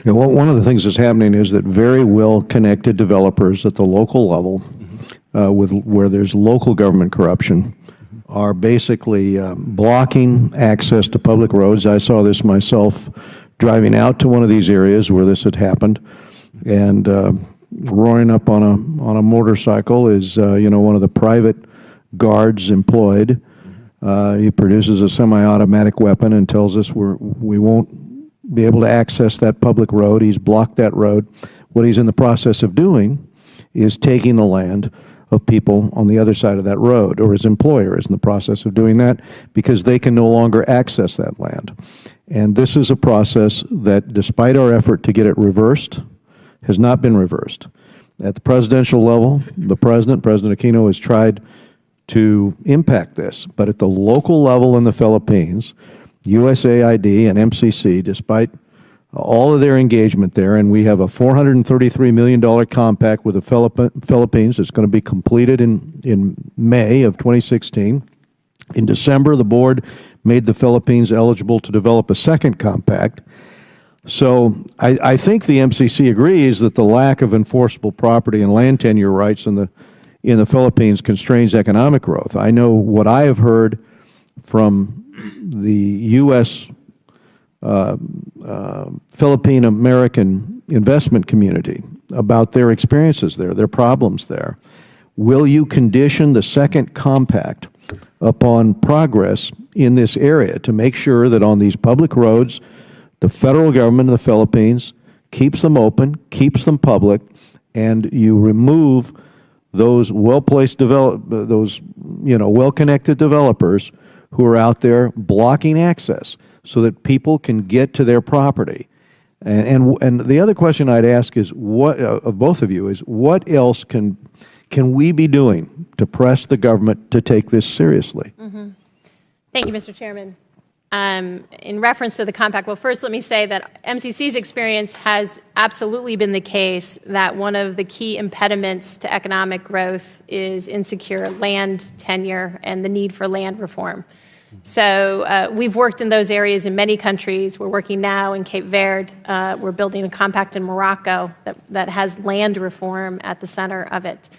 Yeah, well, one of the things that's happening is that very well-connected developers at the local level, where there's local government corruption, are basically blocking access to public roads. I saw this myself driving out to one of these areas where this had happened, and roaring up on a motorcycle is one of the private guards employed. He produces a semi-automatic weapon and tells us we won't be able to access that public road. He's blocked that road. What he's in the process of doing is taking the land of people on the other side of that road, or his employer is in the process of doing that because they can no longer access that land. And this is a process that, despite our effort to get it reversed, has not been reversed. At the presidential level, President Aquino, has tried to impact this, but at the local level in the Philippines, USAID and MCC, despite all of their engagement there, and we have a $433 million compact with the Philippines that's going to be completed in May of 2016. In December, the board made the Philippines eligible to develop a second compact. So I think the MCC agrees that the lack of enforceable property and land tenure rights in the Philippines constrains economic growth. I know what I have heard from the U.S. Philippine American investment community about their experiences there, their problems there. Will you condition the second compact upon progress in this area to make sure that on these public roads, the federal government of the Philippines keeps them open, keeps them public, and you remove those well-placed well-connected developers who are out there blocking access so that people can get to their property. And the other question I'd ask is, what of both of you, is what else can we be doing to press the government to take this seriously? Mm-hmm. Thank you, Mr. Chairman. In reference to the compact, well, first let me say that MCC's experience has absolutely been the case that one of the key impediments to economic growth is insecure land tenure and the need for land reform. So we've worked in those areas in many countries. We're working now in Cape Verde. We're building a compact in Morocco that has land reform at the center of it.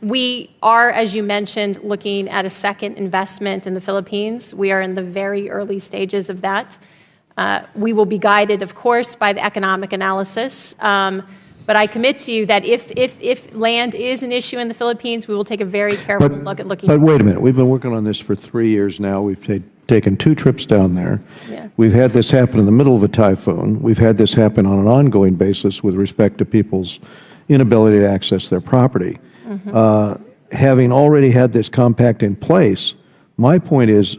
We are, as you mentioned, looking at a second investment in the Philippines. We are in the very early stages of that. We will be guided, of course, by the economic analysis. But I commit to you that if land is an issue in the Philippines, we will take a very careful look at looking. But wait a minute. We've been working on this for 3 years now. We've taken 2 trips down there. Yes. We've had this happen in the middle of a typhoon. We've had this happen on an ongoing basis with respect to people's inability to access their property. Mm-hmm. Having already had this compact in place, my point is,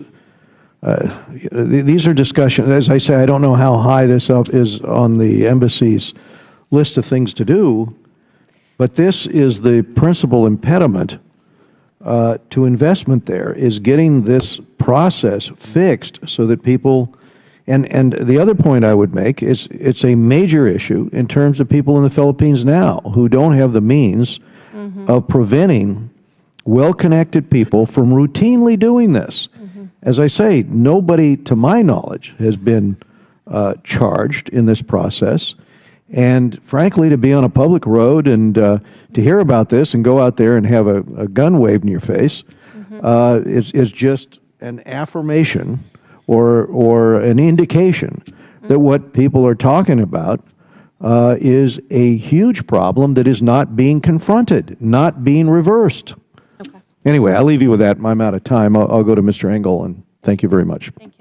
these are discussions. As I say, I don't know how high this up is on the embassy's list of things to do, but this is the principal impediment to investment there, is getting this process fixed so that people, and the other point I would make is it's a major issue in terms of people in the Philippines now who don't have the means of preventing well-connected people from routinely doing this. As I say, nobody, to my knowledge, has been charged in this process. And frankly, to be on a public road and to hear about this and go out there and have a gun waved in your face is just an affirmation or an indication that what people are talking about is a huge problem that is not being confronted, not being reversed. Okay. Anyway, I'll leave you with that. I'm out of time. I'll go to Mr. Engel, and thank you very much. Thank you.